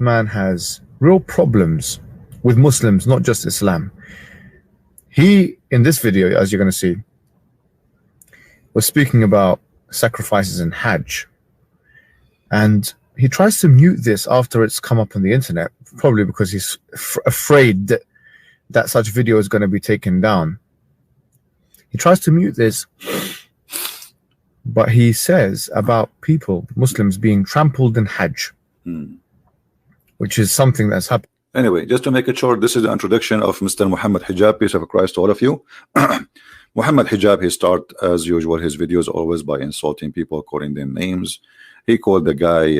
man has real problems with Muslims, not just Islam. He, in this video, as you're going to see, was speaking about sacrifices in Hajj. And he tries to mute this after it's come up on the internet, probably because he's afraid that such video is going to be taken down. He tries to mute this, but he says about people, Muslims, being trampled in Hajj, which is something that's happened. Anyway, just to make it short, this is the introduction of Mr. Muhammad Hijab. Peace of Christ to all of you. Muhammad Hijab, he start as usual his videos always by insulting people, calling them names. He called the guy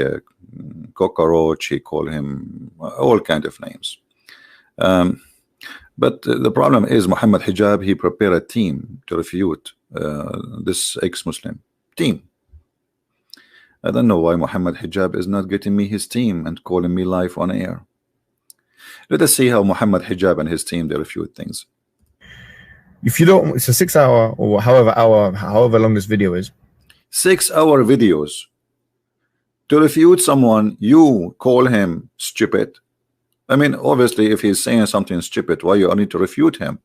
cockroach. He called him all kind of names. But the problem is Muhammad Hijab, he prepared a team to refute this ex-Muslim team. I don't know why Muhammad Hijab is not getting me his team and calling me live on air. Let us see how Muhammad Hijab and his team, they refute things. If you don't, it's a 6 hour or however long this video is. 6 hour videos. To refute someone, you call him stupid. I mean, obviously, if he's saying something stupid, why you need to refute him?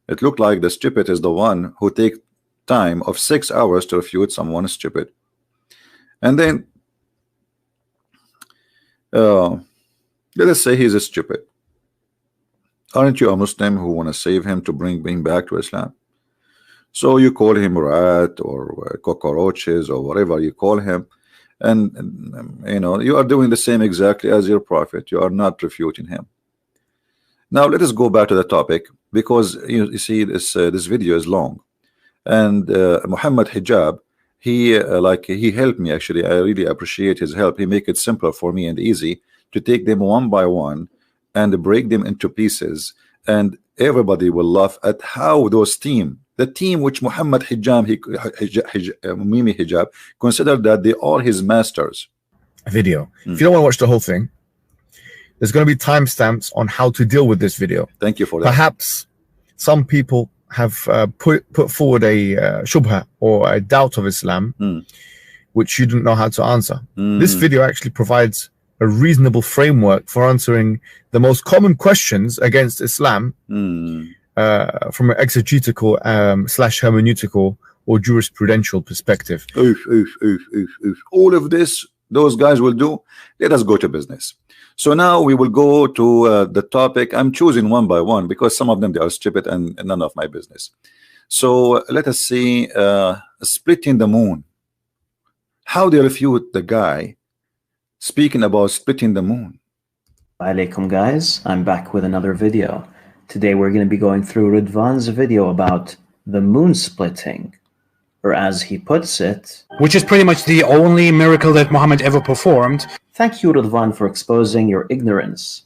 It looked like the stupid is the one who take time of 6 hours to refute someone stupid. And then let us say he's a stupid. Aren't you a Muslim who want to save him to bring back to Islam? So you call him rat or cockroaches or whatever you call him, and you know you are doing the same exactly as your prophet. You are not refuting him. Now let us go back to the topic, because you see this video is long, and Muhammad Hijab, he he helped me actually. I really appreciate his help. He make it simpler for me and easy to take them one by one and break them into pieces, and everybody will laugh at how those the team which Muhammad Mimi Hijab considered that they are his masters. Video. If you don't want to watch the whole thing, there's going to be timestamps on how to deal with this video. Thank you for that. Perhaps some people have put forward a shubha or a doubt of Islam, which you didn't know how to answer. This video actually provides a reasonable framework for answering the most common questions against Islam from an exegetical / hermeneutical or jurisprudential perspective. All of this those guys will do. Let us go to business. So now we will go to the topic. I'm choosing one by one because some of them, they are stupid and none of my business. So let us see splitting the moon. How they refute the guy speaking about splitting the moon. Alaikum guys, I'm back with another video. Today we're going to be going through Ridvan's video about the moon splitting, or as he puts it, which is pretty much the only miracle that Muhammad ever performed. Thank you, Ridvan, for exposing your ignorance.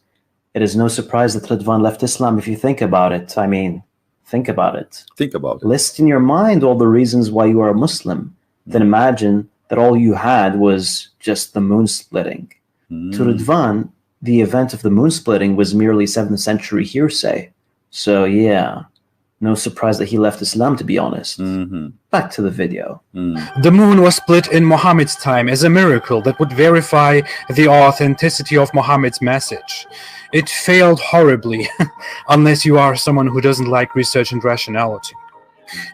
It is no surprise that Ridvan left Islam if you think about it. I mean, think about it. Think about it. List in your mind all the reasons why you are a Muslim. Then imagine that all you had was just the moon splitting. To Ridvan, the event of the moon splitting was merely 7th century hearsay. So yeah, no surprise that he left Islam, to be honest. Back to the video. The moon was split in Muhammad's time as a miracle that would verify the authenticity of Muhammad's message. It failed horribly, unless you are someone who doesn't like research and rationality.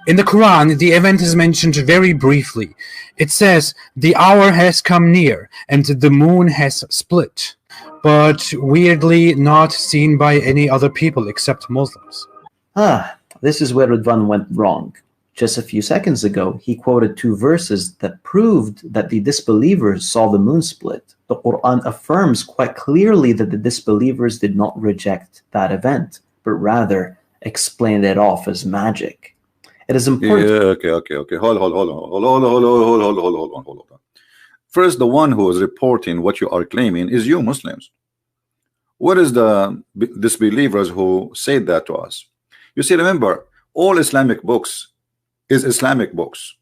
In the Quran, the event is mentioned very briefly. It says, "The hour has come near, and the moon has split," but weirdly not seen by any other people except Muslims. This is where Ridvan went wrong. Just a few seconds ago, he quoted 2 verses that proved that the disbelievers saw the moon split. The Quran affirms quite clearly that the disbelievers did not reject that event, but rather explained it off as magic. It is important. Yeah, okay. Hold on. First, the one who is reporting what you are claiming is you Muslims. What is the disbelievers who said that to us? You see, remember, all Islamic books is Islamic books.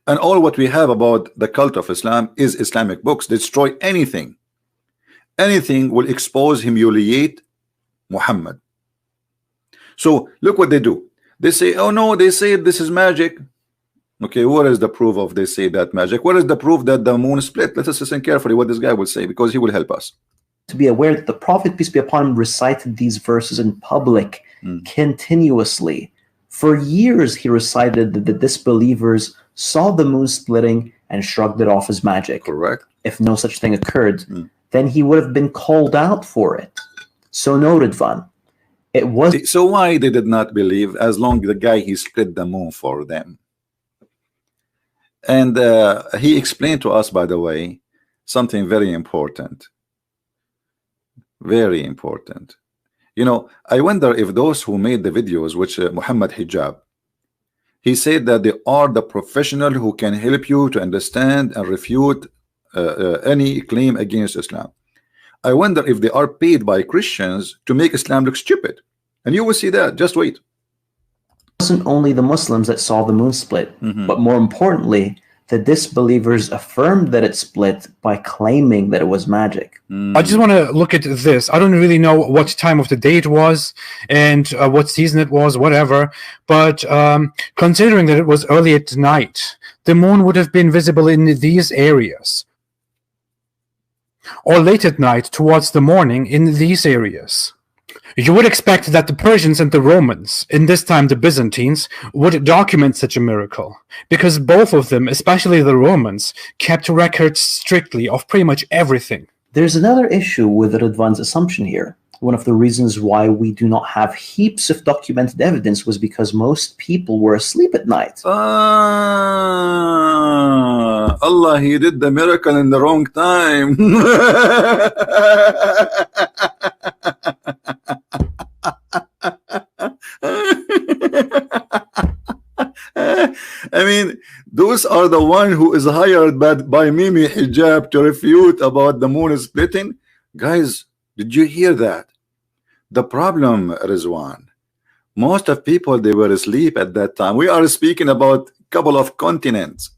And all what we have about the cult of Islam is Islamic books. Destroy anything. Anything will expose, humiliate Muhammad. So look what they do. They say, oh no, they say this is magic. Okay, what is the proof of they say that magic? What is the proof that the moon split? Let us listen carefully what this guy will say, because he will help us. To be aware that the Prophet, peace be upon him, recited these verses in public continuously. For years he recited that the disbelievers saw the moon splitting and shrugged it off as magic. Correct. If no such thing occurred, then he would have been called out for it. So noted, Van. It was So why they did not believe, as long the guy he split the moon for them? And he explained to us, by the way, something very important. Very important. You know, I wonder if those who made the videos, which Muhammad Hijab, he said that they are the professional who can help you to understand and refute any claim against Islam. I wonder if they are paid by Christians to make Islam look stupid. And you will see that. Just wait. It wasn't only the Muslims that saw the moon split, but more importantly, the disbelievers affirmed that it split by claiming that it was magic. I just want to look at this. I don't really know what time of the day it was and what season it was, whatever. But considering that it was early at night, the moon would have been visible in these areas. Or late at night towards the morning in these areas. You would expect that the Persians and the Romans, in this time the Byzantines, would document such a miracle, because both of them, especially the Romans, kept records strictly of pretty much everything. There's another issue with Radwan's assumption here. One of the reasons why we do not have heaps of documented evidence was because most people were asleep at night. Allah, he did the miracle in the wrong time. I mean, those are the one who is hired by Mimi Hijab to refute about the moon splitting. Guys, did you hear that? The problem, Rizwan, most of people, they were asleep at that time. We are speaking about a couple of continents.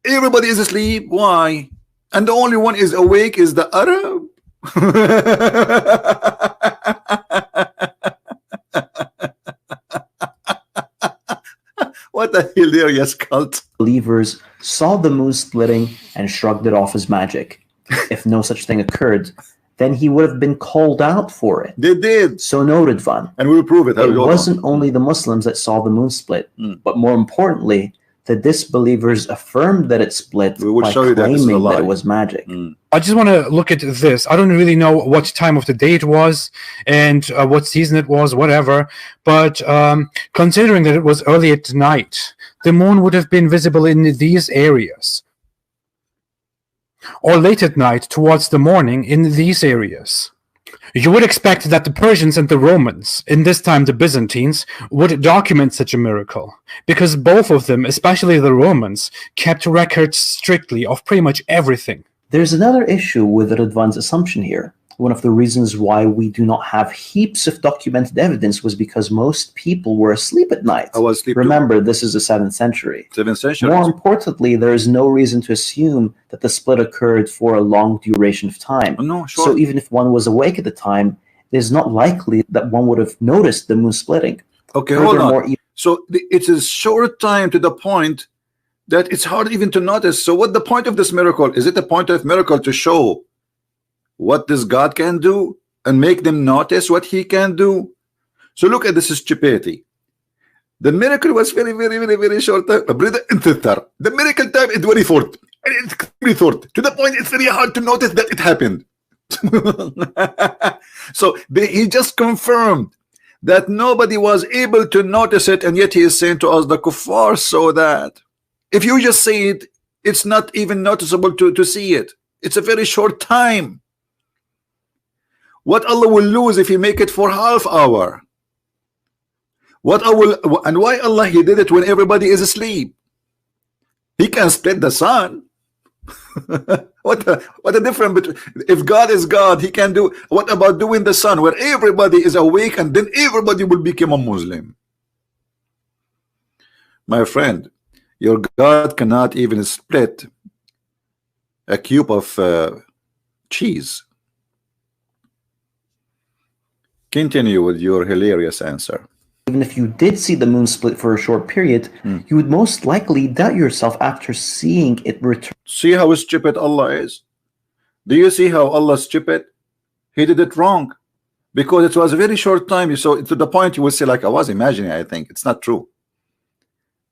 Everybody is asleep. Why? And the only one is awake is the Arab. What a hilarious cult. Believers saw the moon splitting and shrugged it off as magic. If no such thing occurred, then he would have been called out for it. They did. So noted, Van. And we'll prove it. It wasn't only the Muslims that saw the moon split, but more importantly, the disbelievers affirmed that it split by claiming that it was magic. I just want to look at this. I don't really know what time of the day it was and what season it was, whatever. But considering that it was early at night, the moon would have been visible in these areas. Or late at night towards the morning in these areas. You would expect that the Persians and the Romans, in this time the Byzantines, would document such a miracle, because both of them, especially the Romans, kept records strictly of pretty much everything. There's another issue with Radwan's assumption here. One of the reasons why we do not have heaps of documented evidence was because most people were asleep at night. I was asleep. Remember, this is the 7th century. 7th century. More importantly, there is no reason to assume that the split occurred for a long duration of time. No, sure. So even if one was awake at the time, it is not likely that one would have noticed the moon splitting. Okay, hold on. So it's a short time to the point that it's hard even to notice. So what the point of this miracle? Is it the point of miracle to show what this God can do and make them notice what he can do? So look at this stupidity. The miracle was very short time. The miracle time is very short. And it's very short. To the point it's very hard to notice that it happened. So he just confirmed that nobody was able to notice it, and yet he is saying to us, the kuffar saw that. If you just say it, it's not even noticeable to see it. It's a very short time. What Allah will lose if he make it for half hour? What Allah, and why Allah he did it when everybody is asleep? He can split the sun. What a difference between, if God is God, he can do. What about doing the sun where everybody is awake and then everybody will become a Muslim? My friend, your God cannot even split a cube of cheese. Continue with your hilarious answer. Even if you did see the moon split for a short period, you would most likely doubt yourself after seeing it return. See how stupid Allah is? Do you see how Allah is stupid? He did it wrong because it was a very short time. So to the point you will say, like, I was imagining, I think it's not true.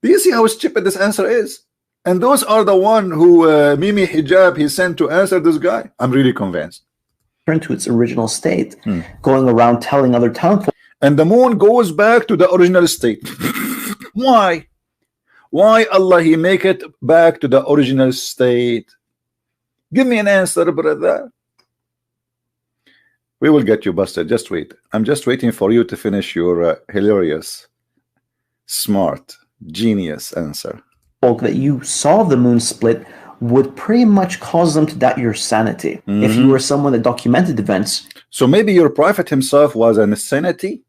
Do you see how stupid this answer is? And those are the one who Mimi Hijab he sent to answer this guy. I'm really convinced. To its original state, going around telling other townsfolk. And the moon goes back to the original state. Why? Why Allah he make it back to the original state? Give me an answer, brother. We will get you busted. Just wait. I'm just waiting for you to finish your hilarious, smart, genius answer. That you saw the moon split would pretty much cause them to doubt your sanity. If you were someone that documented events. So maybe your prophet himself was an insanity?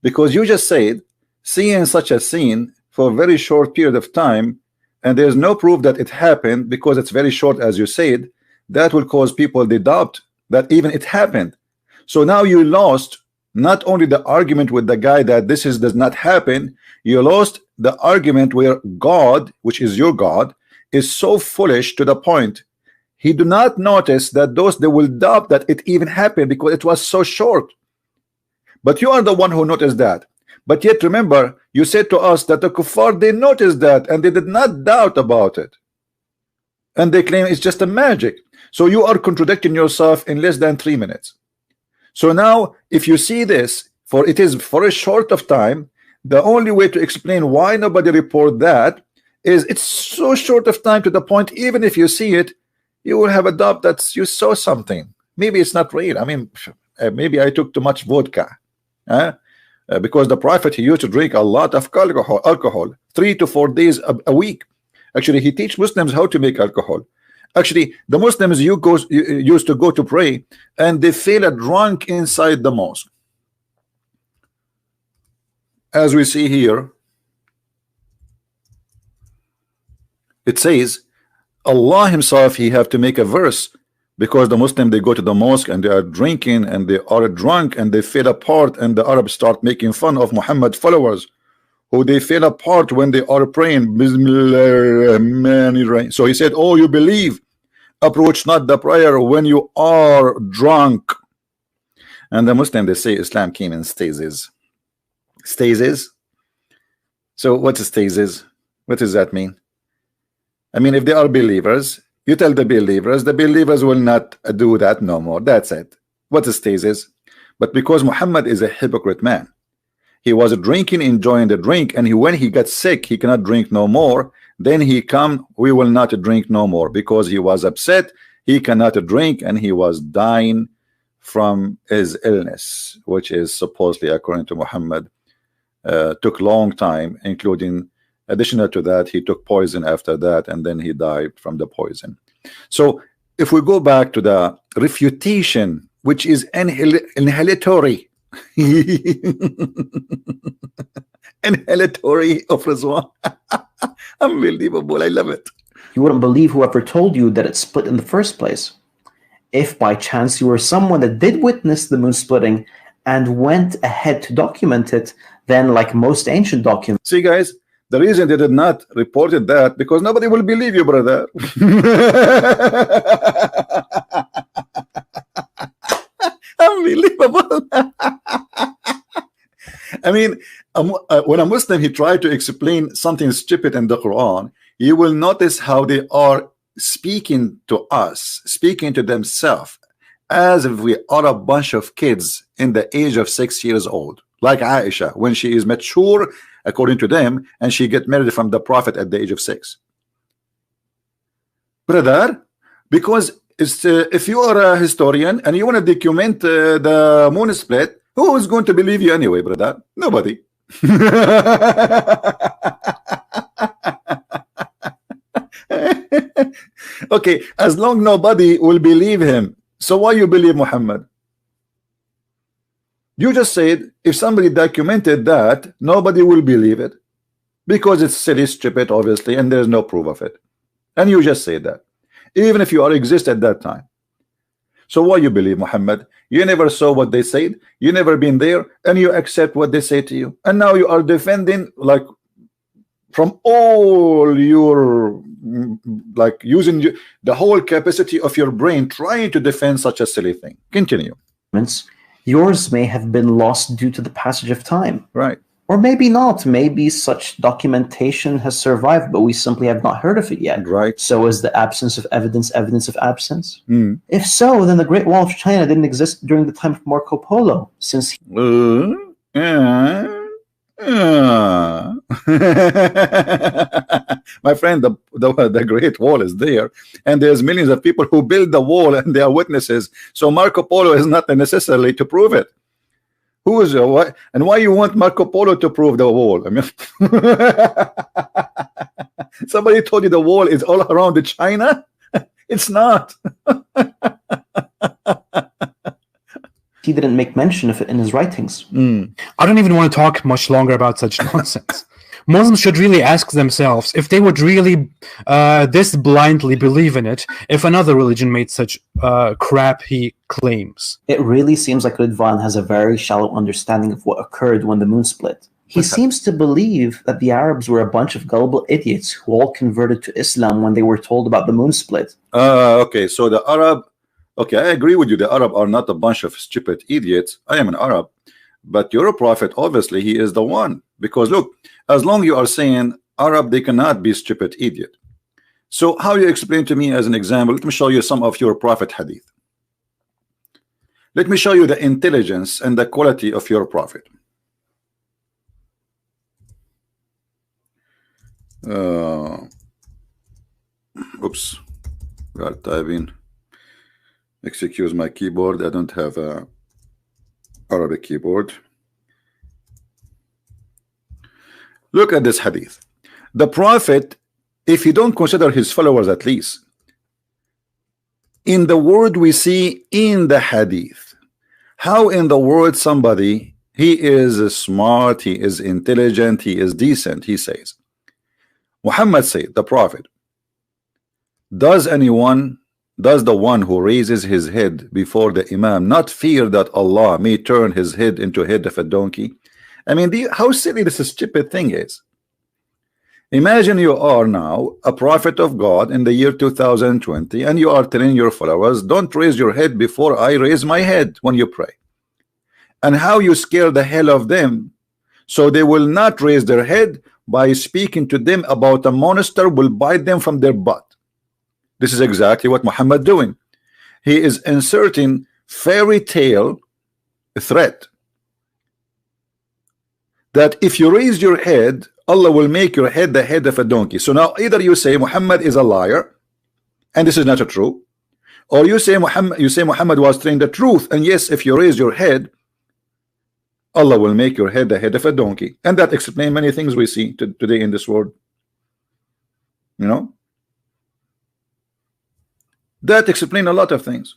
Because you just said seeing such a scene for a very short period of time, and there's no proof that it happened because it's very short, as you said, that will cause people to doubt that even it happened. So now you lost not only the argument with the guy that this does not happen, you lost the argument where God, which is your God, is so foolish to the point he do not notice that those they will doubt that it even happened because it was so short. But you are the one who noticed that. But yet remember, you said to us that the kuffar, they noticed that and they did not doubt about it, and they claim it's just a magic. So you are contradicting yourself in less than 3 minutes. So now if you see this, for it is for a short of time, the only way to explain why nobody report that is it's so short of time to the point even if you see it, you will have a doubt that you saw something. Maybe it's not real. I mean, maybe I took too much vodka. Because the prophet, he used to drink a lot of alcohol 3 to 4 days a week. Actually, he teach Muslims how to make alcohol. Actually, the Muslims used to go to pray and they feel drunk inside the mosque. As we see here, it says Allah himself, he have to make a verse because the Muslim, they go to the mosque and they are drinking and they are drunk and they fell apart, and the Arabs start making fun of Muhammad followers who they fell apart when they are praying. So he said, oh, you believe, approach not the prayer when you are drunk. And the Muslim, they say Islam came in stages. Stages. So what is stages? What does that mean? I mean, if they are believers, you tell the believers will not do that no more. That's it. What is stages? But because Muhammad is a hypocrite man, he was drinking, enjoying the drink, and when he got sick, he cannot drink no more. Then he come, we will not drink no more, because he was upset, he cannot drink, and he was dying from his illness, which is supposedly, according to Muhammad, took long time, including additional to that, he took poison after that, and then he died from the poison. So if we go back to the refutation, which is inhalatory, inhalatory of Rizwan. Unbelievable, I love it. You wouldn't believe whoever told you that it split in the first place. If by chance you were someone that did witness the moon splitting and went ahead to document it, then like most ancient documents. See guys, the reason they did not report it that because nobody will believe you, brother. Unbelievable. I mean, when a Muslim he tried to explain something stupid in the Quran, you will notice how they are speaking to us, speaking to themselves, as if we are a bunch of kids in the age of 6 years old, like Aisha, when she is mature according to them, and she get married from the Prophet at the age of 6. Brother, because it's, if you are a historian and you want to document the moon split, who is going to believe you anyway, brother? Nobody. Okay, as long nobody will believe him, so why you believe Muhammad? You just said if somebody documented that, nobody will believe it because it's silly, stupid, obviously, and there's no proof of it. And you just said that, even if you are exist at that time. So why you believe Muhammad? You never saw what they said, you never been there, and you accept what they say to you, and now you are defending, like, from all your, like, using the whole capacity of your brain trying to defend such a silly thing. Continue. Yours may have been lost due to the passage of time. Right. Or maybe not. Maybe such documentation has survived, but we simply have not heard of it yet. Right. So is the absence of evidence evidence of absence? Mm. If so, then the Great Wall of China didn't exist during the time of Marco Polo, since my friend, the Great Wall is there, and there's millions of people who build the wall, and they are witnesses. So Marco Polo is not necessarily to prove it. Who is what? And why you want Marco Polo to prove the wall? I mean, somebody told you the wall is all around China. It's not. he didn't make mention of it in his writings. I don't even want to talk much longer about such nonsense. Muslims should really ask themselves if they would really this blindly believe in it if another religion made such crappy claims. It really seems like Ridvan has a very shallow understanding of what occurred when the moon split. He seems to believe that the Arabs were a bunch of gullible idiots who all converted to Islam when they were told about the moon split. Okay, so the Arab, okay, I agree with you. The Arab are not a bunch of stupid idiots. I am an Arab, but your prophet, obviously, he is the one. Because look, as long you are saying Arab, they cannot be stupid idiot. So how you explain to me as an example? Let me show you some of your prophet hadith. Let me show you the intelligence and the quality of your prophet. Oops, got typing. Excuse my keyboard. I don't have a Arabic keyboard. Look at this hadith. The prophet, if you don't consider his followers at least, in the word we see in the hadith, how in the world somebody, he is smart, he is intelligent, he is decent, he says. Muhammad said, the prophet, does the one who raises his head before the Imam not fear that Allah may turn his head into a head of a donkey? I mean, how silly this stupid thing is. Imagine you are now a prophet of God in the year 2020, and you are telling your followers, don't raise your head before I raise my head when you pray. And how you scare the hell of them so they will not raise their head by speaking to them about a monster will bite them from their butt. This is exactly what Muhammad doing. He is inserting fairy tale threat that if you raise your head, Allah will make your head the head of a donkey. So now either you say Muhammad is a liar and this is not true, or you say Muhammad was telling the truth, and yes, if you raise your head, Allah will make your head the head of a donkey. And that explains many things we see today in this world. You know, that explains a lot of things.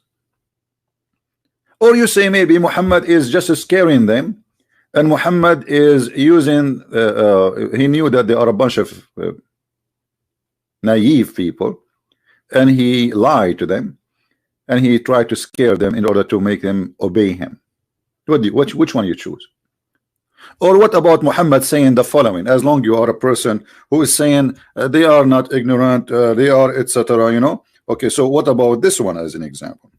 Or you say maybe Muhammad is just scaring them, and Muhammad is using he knew that they are a bunch of naive people, and he lied to them, and he tried to scare them in order to make them obey him. Which one you choose? Or what about Muhammad saying the following? As long you are a person who is saying they are not ignorant, they are etc. You know. Okay, so what about this one as an example?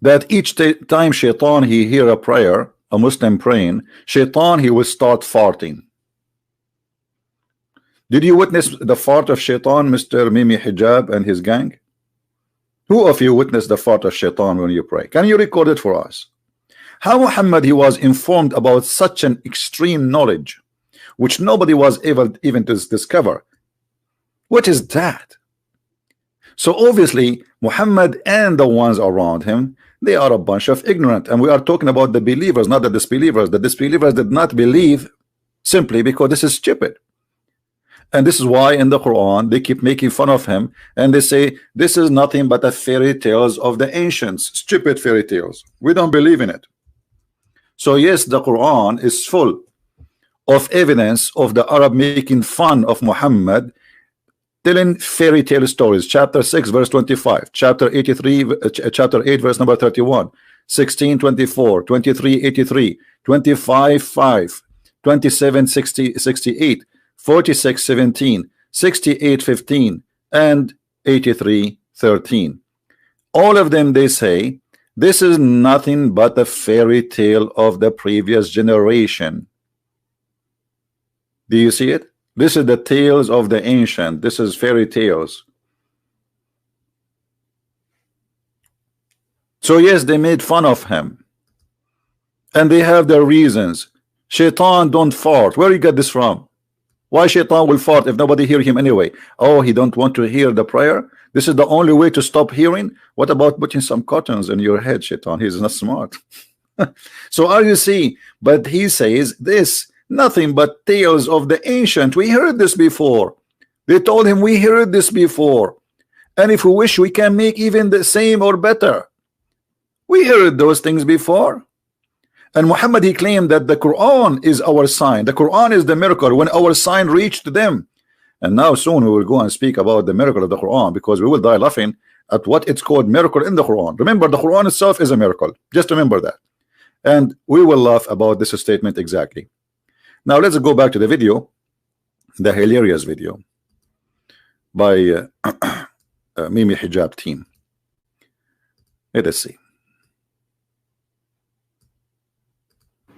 That each time Shaitan he hear a prayer, a Muslim praying, Shaitan he will start farting. Did you witness the fart of Shaitan, Mr. Mimi Hijab and his gang? Who of you witnessed the fart of Shaitan when you pray? Can you record it for us? How Muhammad he was informed about such an extreme knowledge which nobody was able even to discover? What is that? So obviously Muhammad and the ones around him, they are a bunch of ignorant, and we are talking about the believers, not the disbelievers. The disbelievers did not believe simply because this is stupid. And this is why in the Quran they keep making fun of him, and they say this is nothing but a fairy tales of the ancients, stupid fairy tales. We don't believe in it. So yes, the Quran is full of evidence of the Arab making fun of Muhammad telling fairy tale stories. Chapter 6 verse 25, chapter 83, chapter 8 verse number 31, 16 24, 23 83, 25 5, 27 68, 46 17, 68 15, and 83 13. All of them, they say this is nothing but a fairy tale of the previous generation. Do you see it? This is the tales of the ancient. This is fairy tales. So yes, they made fun of him, and they have their reasons. Shaitan don't fart. Where you get this from? Why Shaitan will fart if nobody hear him anyway? Oh, he don't want to hear the prayer. This is the only way to stop hearing. What about putting some cottons in your head, Shaitan? He's not smart. So are you see? But he says this, nothing but tales of the ancient. We heard this before. They told him we heard this before, and if we wish we can make even the same or better. We heard those things before. And Muhammad, he claimed that the Quran is our sign. The Quran is the miracle when our sign reached them. And now soon we will go and speak about the miracle of the Quran, because we will die laughing at what it's called miracle in the Quran. Remember, the Quran itself is a miracle. Just remember that. And we will laugh about this statement exactly. Now let's go back to the video, the hilarious video by Mimi Hijab team. Let us see.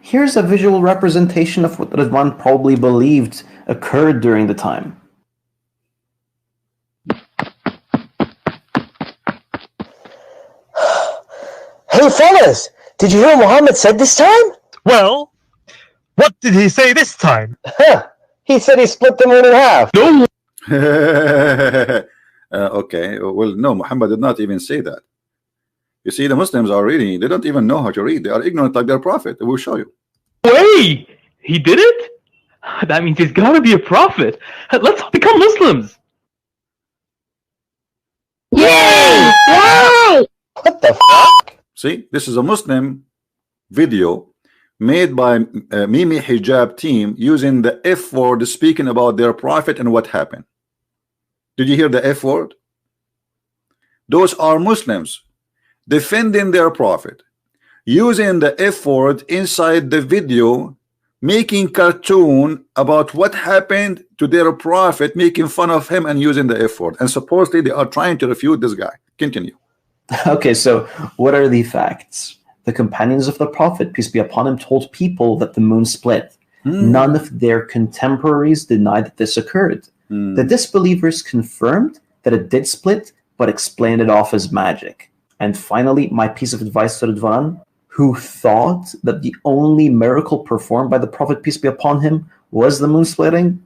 Here's a visual representation of what Ridwan probably believed occurred during the time. Hey fellas, did you hear what Muhammad said this time? Well, what did he say this time? He said he split the moon in half. No. Okay, well, no, Muhammad did not even say that. You see, the Muslims are really, they don't even know how to read. They are ignorant like their prophet. We'll show you. Wait, he did it? That means he's got to be a prophet. Let's all become Muslims. Yay! Yay! What the fuck? See, this is a Muslim video made by Mimi Hijab team using the F word, speaking about their prophet and what happened. Did you hear the F word? Those are Muslims defending their prophet, using the F word inside the video, making cartoon about what happened to their prophet, making fun of him and using the F word. And supposedly they are trying to refute this guy. Continue. Okay, so what are the facts? The companions of the Prophet, peace be upon him, told people that the moon split. None of their contemporaries denied that this occurred. The disbelievers confirmed that it did split, but explained it off as magic. And finally, my piece of advice to Ridwan, who thought that the only miracle performed by the Prophet, peace be upon him, was the moon splitting,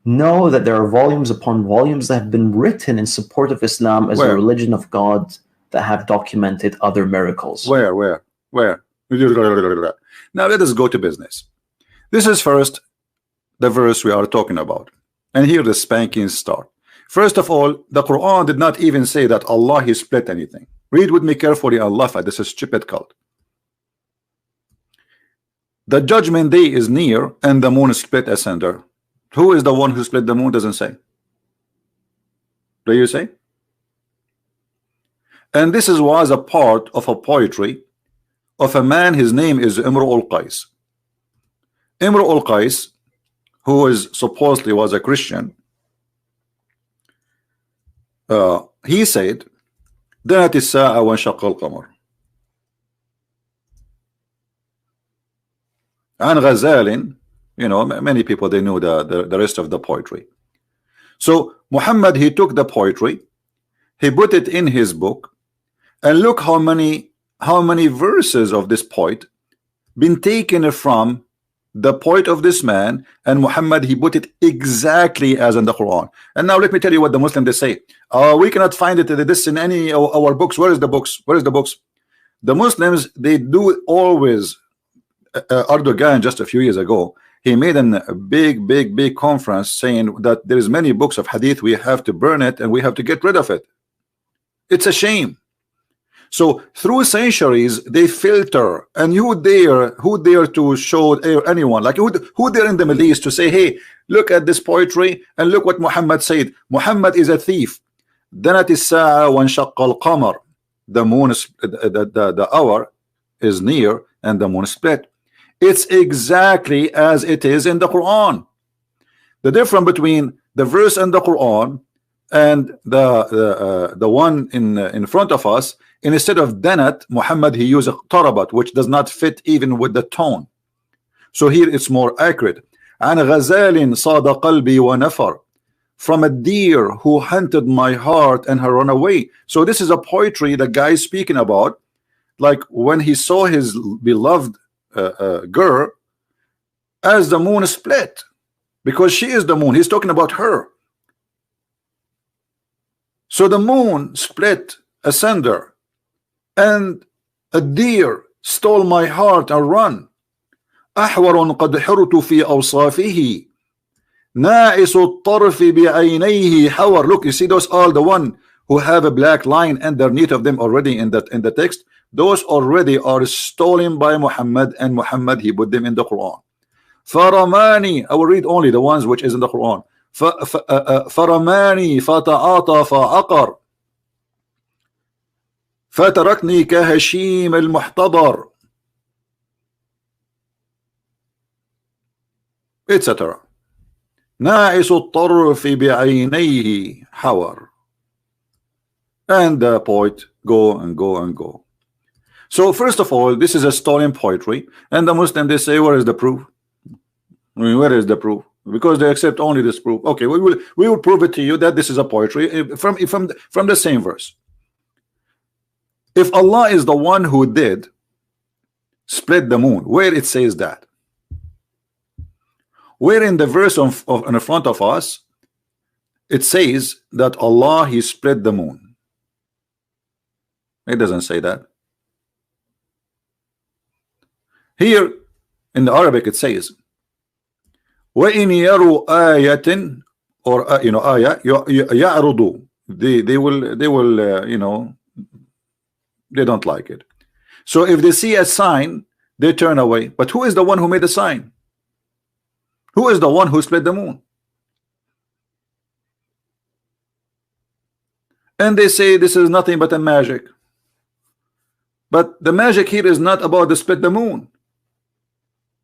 know that there are volumes upon volumes that have been written in support of Islam as a religion of God that have documented other miracles. Where? Now let us go to business. This is first the verse we are talking about. And here the spankings start. First of all, the Quran did not even say that Allah he split anything. Read with me carefully and laugh at this stupid cult. The judgment day is near and the moon split asunder. Who is the one who split the moon? Doesn't say. Do you say? And this was a part of a poetry of a man, his name is Imru al-Qais. Imru al-Qais, who is supposedly was a Christian, he said, دنت الساعة وانشق القمر. عن غزال, you know, many people, they knew the rest of the poetry. So Muhammad, he took the poetry, he put it in his book, and look how many verses of this poet been taken from the poet of this man, and Muhammad he put it exactly as in the Quran. And now let me tell you what the Muslims they say. We cannot find it this in any of our books. Where is the books? Where is the books? The Muslims, they do always. Erdogan just a few years ago, he made a big conference saying that there is many books of hadith, we have to burn it and we have to get rid of it. It's a shame. So through centuries they filter, and who dare to show anyone, like who dare in the Middle East to say, hey, look at this poetry and look what Muhammad said. Muhammad is a thief. دنت الساعة وانشق القمر. The moon is the hour is near and the moon split. It's exactly as it is in the Quran. The difference between the verse in the Quran and the one in front of us, instead of danat, Muhammad, he used tarabat, which does not fit even with the tone. So here it's more accurate. عن غزال صاد قلبي ونفر. From a deer who hunted my heart and her run away. So this is a poetry the guy is speaking about, like when he saw his beloved girl as the moon split, because she is the moon. He's talking about her. So the moon split asunder, and a deer stole my heart and run. أحور قد حرت في أوصافه ناعس الطرف بعينيه حور. Look, you see those all the one who have a black line underneath of them already in the text. Those already are stolen by Muhammad, and Muhammad he put them in the Quran. فرماني, I will read only the ones which is in the Quran. فرماني فتعاطى فعقر فتركني كهشيم المحتضر, etc. ناعس الطرف بعينيه حور. And the poet go and go and go. So first of all, this is a stolen poetry, and the Muslim, they say, where is the proof? I mean, where is the proof? Because they accept only this proof. Okay, we will prove it to you that this is a poetry from the same verse. If Allah is the one who did split the moon, where it says that? Where in the verse in front of us it says that Allah he split the moon? It doesn't say that. Here in the Arabic it says وَإِنْ يَرُوا آيَةٍ, or آية يَعْرُضُوا, they will they don't like it. So if they see a sign, they turn away. But who is the one who made the sign? Who is the one who split the moon? And they say this is nothing but a magic. But the magic here is not about the split the moon.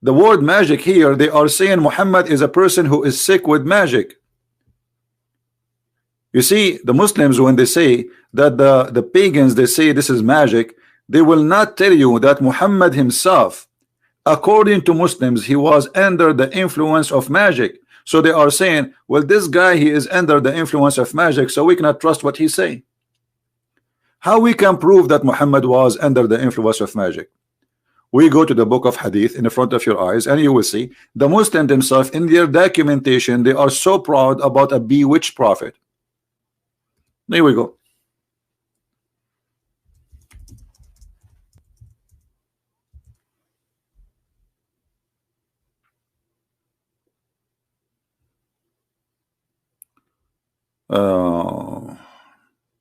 The word magic here, they are saying Muhammad is a person who is sick with magic. You see, the Muslims, when they say that the pagans, they say this is magic, they will not tell you that Muhammad himself, according to Muslims, he was under the influence of magic. So they are saying, well, this guy, he is under the influence of magic, so we cannot trust what he say. How we can prove that Muhammad was under the influence of magic? We go to the book of Hadith in the front of your eyes, and you will see the Muslims themselves in their documentation, they are so proud about a bewitched prophet. There we go.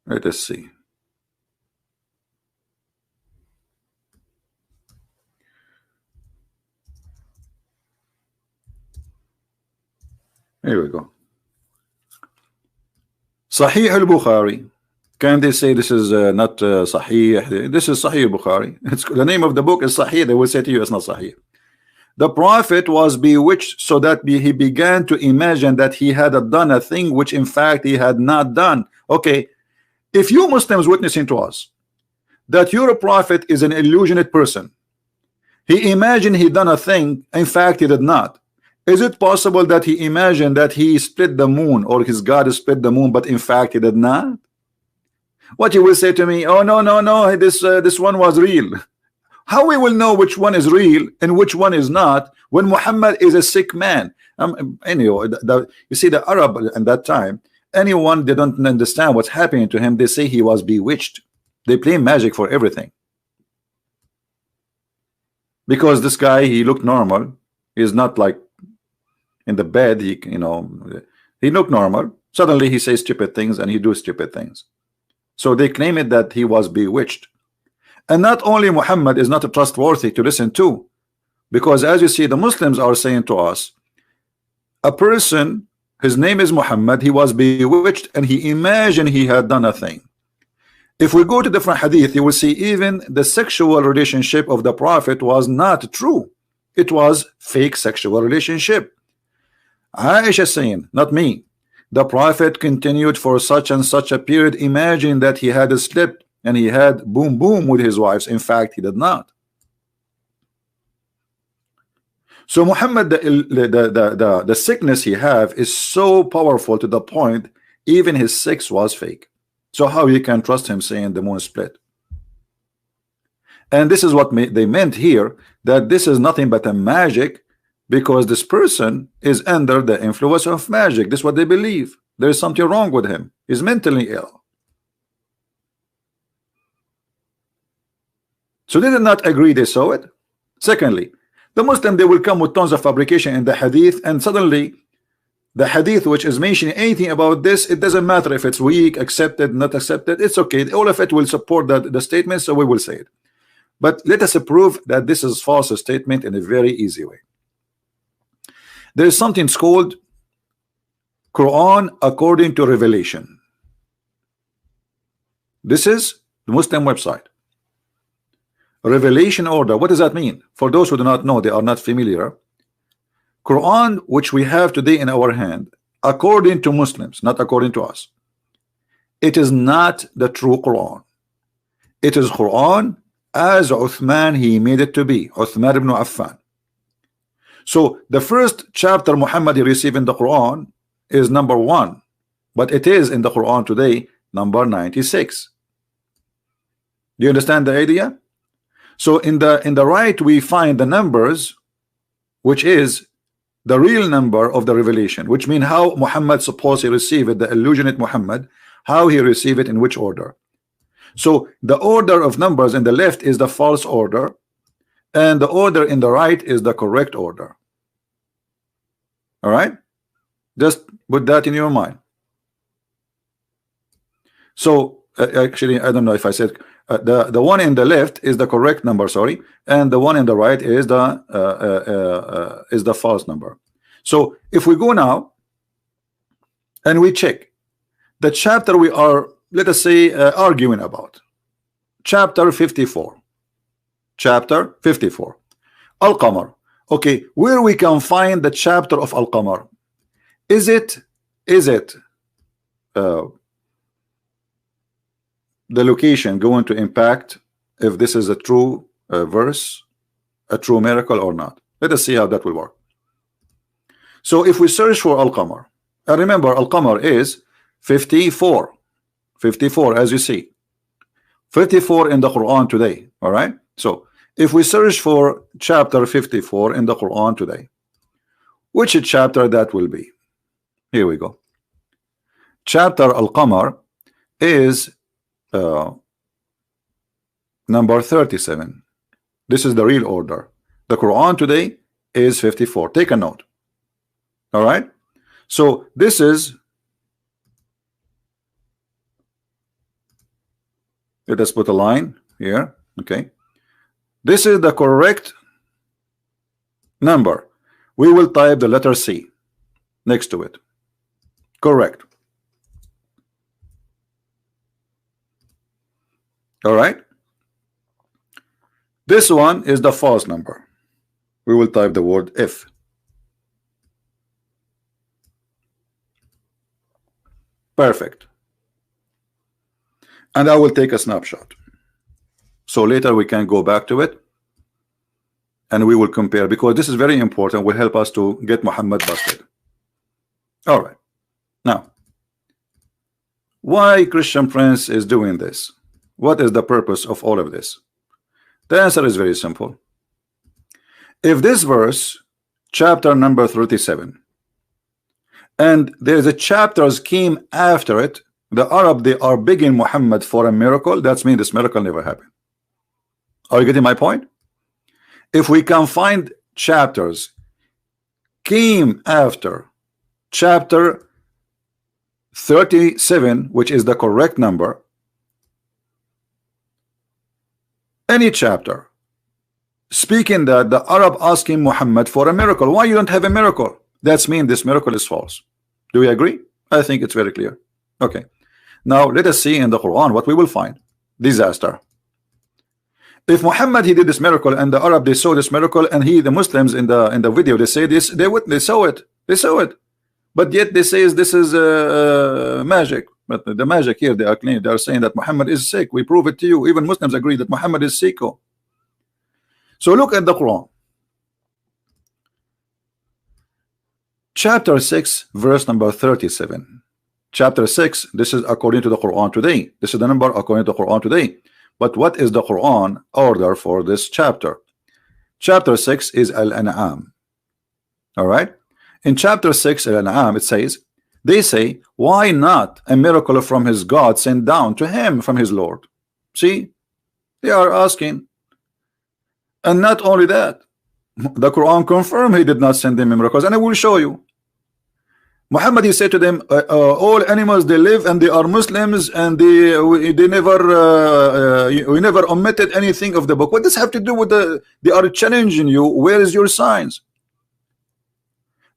Let us see. Here we go. Sahih al-Bukhari. Can they say this is not Sahih? This is Sahih al-Bukhari. The name of the book is Sahih. They will say to you it's not Sahih. The prophet was bewitched so that he began to imagine that he had done a thing which in fact he had not done. Okay, if you Muslims witnessing to us that your prophet is an illusionate person, he imagined he done a thing, in fact he did not. Is it possible that he imagined that he split the moon, or his God split the moon, but in fact he did not? What you will say to me, oh no, this one was real. How we will know which one is real and which one is not when Muhammad is a sick man? Anyway, you see the Arab at that time, anyone they don't understand what's happening to him, they say he was bewitched. They play magic for everything. Because this guy, he looked normal. He's not like in the bed, he looked normal. Suddenly he says stupid things and he do stupid things. So they claim it that he was bewitched. And not only Muhammad is not trustworthy to listen to, because as you see, the Muslims are saying to us, a person, his name is Muhammad, he was bewitched and he imagined he had done a thing. If we go to different hadith, you will see even the sexual relationship of the Prophet was not true. It was fake sexual relationship. Aisha saying, not me, the Prophet continued for such and such a period, imagining that he had slept and he had boom boom with his wives. In fact, he did not. So Muhammad, the sickness he have is so powerful to the point even his sex was fake. So how you can trust him saying the moon split? And this is what they meant here, that this is nothing but a magic, because this person is under the influence of magic. This is what they believe. There is something wrong with him. He's mentally ill. So they did not agree they saw it. Secondly, the Muslim, they will come with tons of fabrication in the hadith, and suddenly the hadith which is mentioning anything about this, it doesn't matter if it's weak, accepted, not accepted, it's okay. All of it will support the statement, so we will say it. But let us prove that this is false statement in a very easy way. There is something called Quran according to revelation. This is the Muslim website. Revelation order. What does that mean? For those who do not know, they are not familiar. Quran, which we have today in our hand, according to Muslims, not according to us, it is not the true Quran. It is Quran as Uthman he made it to be, Uthman ibn Affan. So the first chapter Muhammad he received in the Quran is number 1, but it is in the Quran today number 96. Do you understand the idea? So in the right we find the numbers, which is the real number of the revelation, which means how Muhammad supposed to receive it, the illusionate Muhammad, how he received it, in which order. So the order of numbers in the left is the false order, and the order in the right is the correct order. All right, just put that in your mind. So actually, I don't know if I said the one in the left is the correct number, sorry, and the one in the right is the false number. So if we go now and we check the chapter we are, let us say, arguing about, chapter 54, chapter 54, Al-Qamar. Okay, where we can find the chapter of Al-Qamar? Is it the location going to impact if this is a true verse, a true miracle or not? Let us see how that will work. So if we search for Al-Qamar, and remember Al-Qamar is 54, as you see, 54 in the Quran today. All right, so if we search for chapter 54 in the Quran today, which chapter that will be? Here we go. Chapter Al-Qamar is number 37. This is the real order. The Quran today is 54. Take a note. All right, so this is, let us put a line here. Okay, this is the correct number. We will type the letter C next to it. Correct. All right, this one is the false number. We will type the word F. Perfect. And I will take a snapshot, so later we can go back to it and we will compare, because this is very important, will help us to get Muhammad busted. All right, now why Christian Prince is doing this? What is the purpose of all of this? The answer is very simple. If this verse, chapter number 37, and there's a chapters came after it, the Arab, they are begging Muhammad for a miracle, that means this miracle never happened. Are you getting my point? If we can find chapters came after chapter 37, which is the correct number, any chapter speaking that the Arab asking Muhammad for a miracle. Why you don't have a miracle? That's mean this miracle is false. Do we agree? I think it's very clear. Okay, now let us see in the Quran what we will find. Disaster. If Muhammad he did this miracle and the Arab they saw this miracle, and the Muslims in the video they say this, they saw it, but yet they say this is magic. But the magic here they are saying that Muhammad is sick. We prove it to you. Even Muslims agree that Muhammad is sick. So look at the Quran, chapter 6 verse number 37. Chapter 6, this is according to the Quran today. This is the number according to the Quran today. But what is the Quran order for this chapter? Chapter 6 is Al-An'am. All right. In chapter 6 Al-An'am it says, they say, why not a miracle from his God sent down to him from his Lord? See, they are asking. And not only that, the Quran confirmed he did not send them miracles, and I will show you. Muhammad he said to them, all animals they live and they are Muslims, and they never we never omitted anything of the book. What does have to do with they are challenging you? Where is your signs?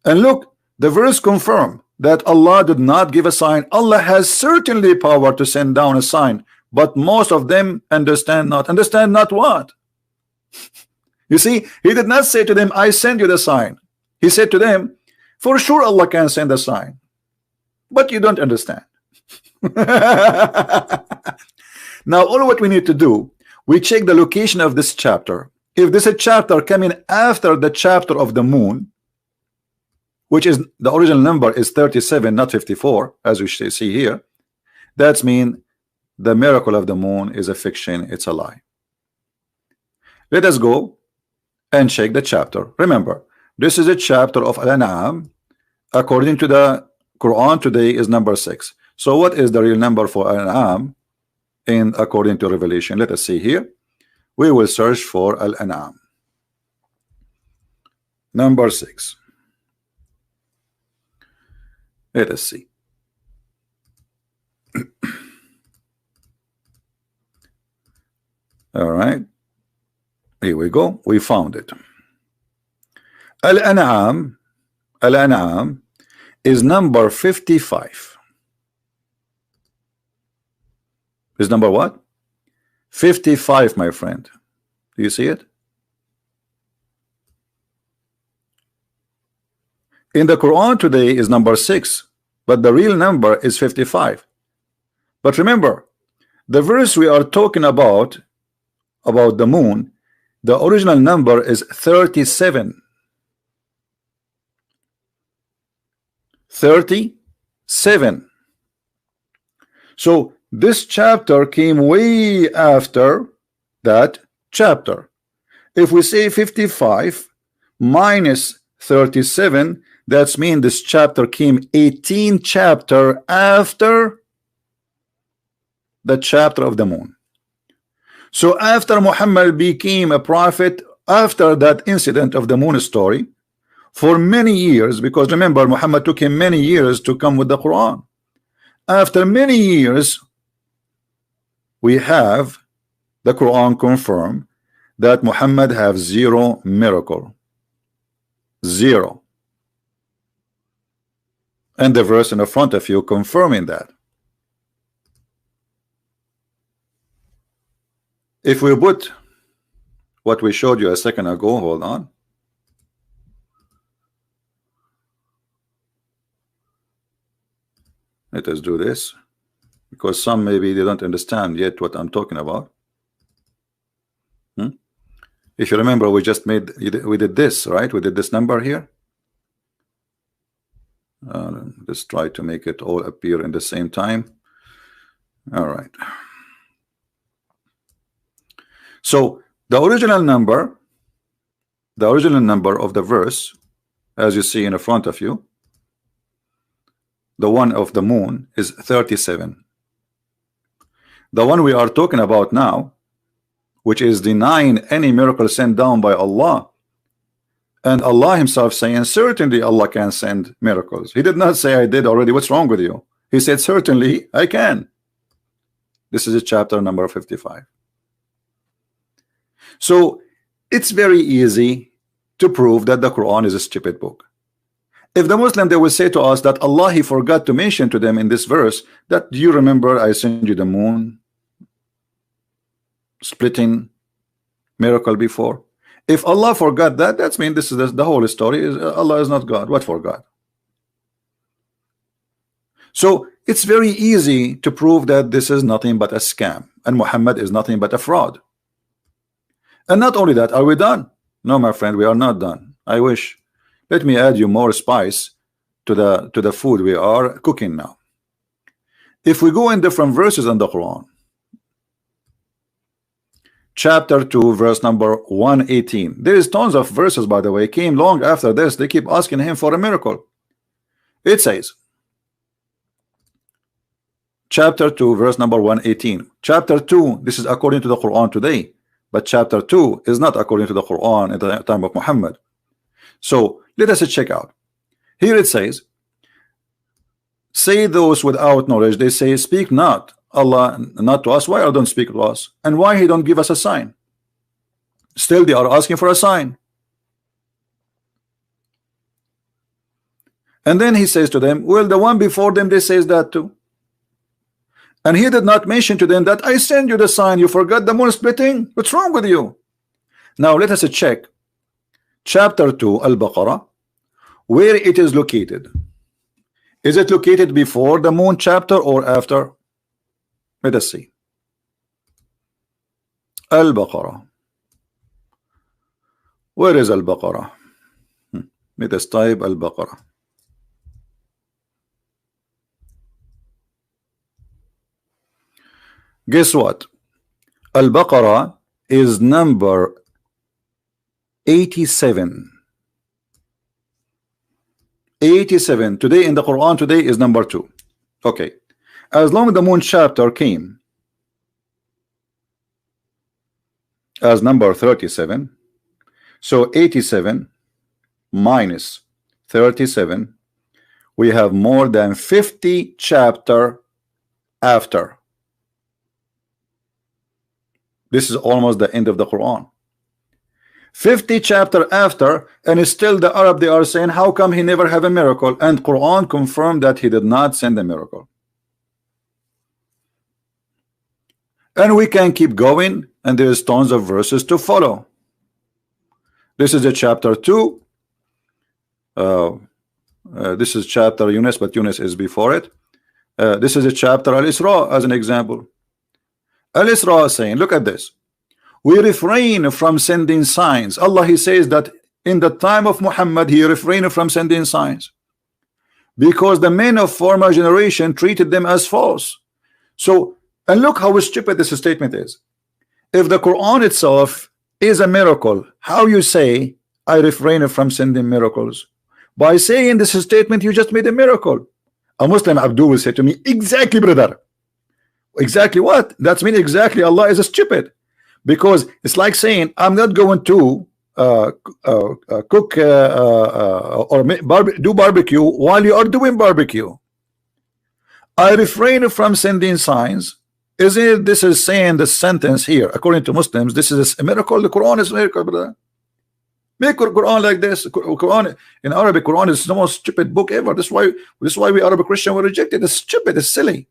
And look, the verse confirm that Allah did not give a sign. Allah has certainly power to send down a sign, but most of them understand not. Understand not what? You see, he did not say to them, I send you the sign. He said to them, for sure Allah can send a sign, but you don't understand. Now all what we need to do, we check the location of this chapter. If this is a chapter coming after the chapter of the moon, which is the original number is 37, not 54, as we see here, that's mean the miracle of the moon is a fiction, it's a lie. Let us go and check the chapter. Remember, this is a chapter of Al-An'am. According to the Quran today is number 6. So what is the real number for Al-An'am in according to Revelation? Let us see here. We will search for Al-An'am. Number 6. Let us see. All right. Here we go. We found it. Al-An'am is number 55. Is number what? 55, my friend. Do you see it? In the Quran today is number 6, but the real number is 55. But remember, the verse we are talking about the moon, the original number is 37. 37. So this chapter came way after that chapter. If we say 55 minus 37, that's mean this chapter came 18 chapter after the chapter of the moon. So after Muhammad became a prophet, after that incident of the moon story, for many years, because remember Muhammad took him many years to come with the Quran. After many years, we have the Quran confirm that Muhammad have 0 miracle. 0. And the verse in the front of you confirming that. If we put what we showed you a second ago, hold on. Let us do this, because some maybe they don't understand yet what I'm talking about. If you remember, we just we did this, right? We did this number here. Let's try to make it all appear in the same time. All right. So the original number of the verse, as you see in the front of you, the one of the moon is 37. The one we are talking about now, which is denying any miracle sent down by Allah, and Allah himself saying certainly Allah can send miracles. He did not say I did already, what's wrong with you? He said certainly I can. This is a chapter number 55. So it's very easy to prove that the Quran is a stupid book. If the Muslim, they will say to us that Allah, he forgot to mention to them in this verse that, do you remember I sent you the moon splitting miracle before? If Allah forgot that, that's mean this is the whole story is Allah is not God. What for God? So it's very easy to prove that this is nothing but a scam and Muhammad is nothing but a fraud. And not only that, are we done? No, my friend, we are not done. I wish. Let me add you more spice to the food we are cooking now. If we go in different verses in the Quran, chapter 2 verse number 118, there is tons of verses, by the way, came long after this. They keep asking him for a miracle. It says, chapter 2 verse number 118, chapter 2, this is according to the Quran today, but chapter 2 is not according to the Quran at the time of Muhammad. So let us check out. Here it says, say those without knowledge, they say, speak not Allah not to us. Why don't speak to us? And why he don't give us a sign? Still they are asking for a sign. And then he says to them, well, the one before them, they says that too. And he did not mention to them that I send you the sign. You forgot the moon splitting? What's wrong with you? Now let us check chapter 2 Al-Baqarah, where it is located. Is it located before the moon chapter or after? Let us see. Al-Baqarah. Where is Al-Baqarah? Let us type Al-Baqarah. Guess what? Al-Baqarah is number 87. 87 today in the Quran today is number 2. Okay, as long as the moon chapter came as number 37, so 87 minus 37, we have more than 50 chapter after. This is almost the end of the Quran. 50 chapter after, and still the Arab, they are saying, how come he never have a miracle? And Quran confirmed that he did not send a miracle. And we can keep going, and there is tons of verses to follow. This is a chapter 2. This is chapter Yunus, but Yunus is before it. This is a chapter Al-Isra as an example. Al-Isra is saying, look at this. We refrain from sending signs. Allah, he says that in the time of Muhammad, he refrained from sending signs because the men of former generation treated them as false. So, and look how stupid this statement is. If the Quran itself is a miracle, how you say, I refrain from sending miracles? By saying this statement, you just made a miracle. A Muslim Abdul will say to me, exactly, brother. Exactly what? That's mean exactly Allah is a stupid. Because it's like saying, I'm not going to cook or do barbecue while you are doing barbecue. I refrain from sending signs. Isn't it? This is saying the sentence here, according to Muslims, this is a miracle. The Quran is a miracle, brother. Make Quran like this. Quran in Arabic, Quran is the most stupid book ever. This is why we Arabic Christian were rejected. It's stupid, it's silly.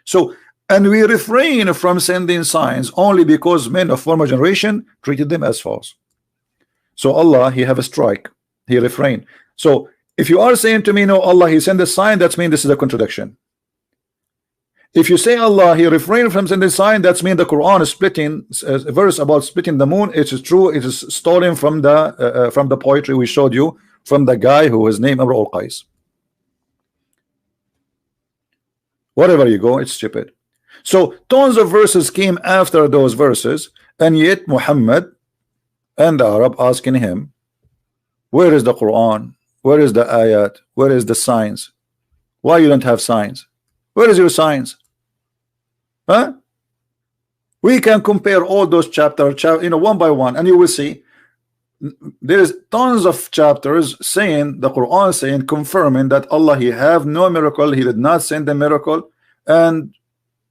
So, and we refrain from sending signs only because men of former generation treated them as false. So Allah, he have a strike. He refrained. So if you are saying to me, no, Allah, he sent a sign, that means this is a contradiction. If you say Allah, he refrained from sending sign, that's mean the Quran is splitting a verse about splitting the moon. It is true. It is stolen from the poetry we showed you from the guy who is named Amr al-Qais. Wherever you go, it's stupid. So tons of verses came after those verses, and yet Muhammad and the Arab asking him, where is the Quran? Where is the ayat? Where is the signs? Why you don't have signs? Where is your signs? Huh? We can compare all those chapters, one by one, and you will see there is tons of chapters saying, the Quran saying, confirming that Allah, he have no miracle, he did not send a miracle, and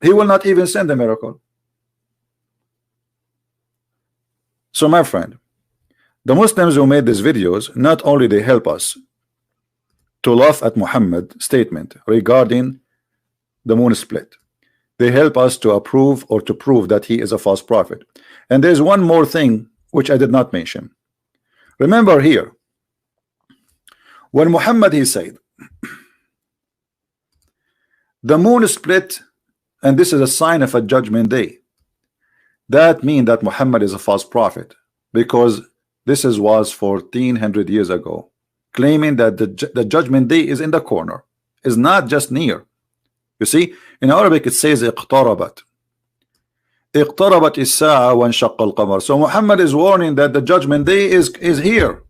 he will not even send a miracle. So my friend, the Muslims who made these videos, not only they help us to laugh at Muhammad's statement regarding the moon split, they help us to approve or to prove that he is a false prophet. And there's one more thing which I did not mention. Remember here, when Muhammad he said the moon split and this is a sign of a judgment day, that means that Muhammad is a false prophet, because this was 1400 years ago, claiming that the judgment day is in the corner, is not just near. You see, in Arabic it says اقتربت الساعة وانشق القمر. So Muhammad is warning that the judgment day is here.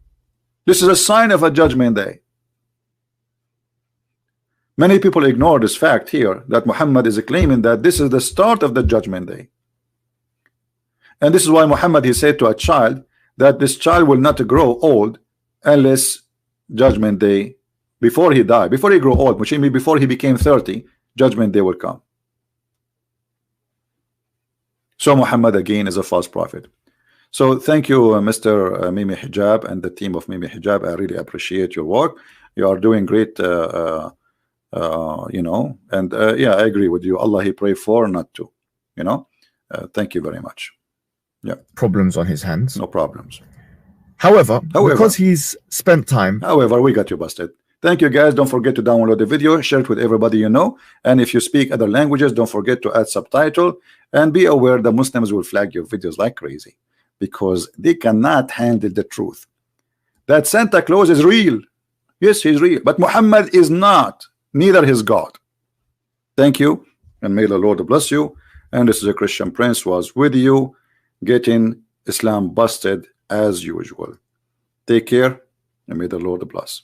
This is a sign of a judgment day. Many people ignore this fact here, that Muhammad is claiming that this is the start of the judgment day. And this is why Muhammad he said to a child that this child will not grow old unless judgment day, before he died, before he grew old, which means before he became 30, judgment day will come. So Muhammad again is a false prophet. So thank you, Mr. Mimi Hijab and the team of Mimi Hijab. I really appreciate your work. You are doing great, you know, and yeah, I agree with you. Allah he pray for, not to, you know. Thank you very much. Yeah, problems on his hands. no problems. However, because he's spent time. However, we got you busted. Thank you guys. Don't forget to download the video, share it with everybody you know, and if you speak other languages, don't forget to add subtitle, and be aware the Muslims will flag your videos like crazy because they cannot handle the truth that Santa Claus is real. Yes, he's real, but Muhammad is not, neither his God. Thank you, and may the Lord bless you. And this is a Christian Prince was with you, getting Islam busted as usual. Take care, and may the Lord bless.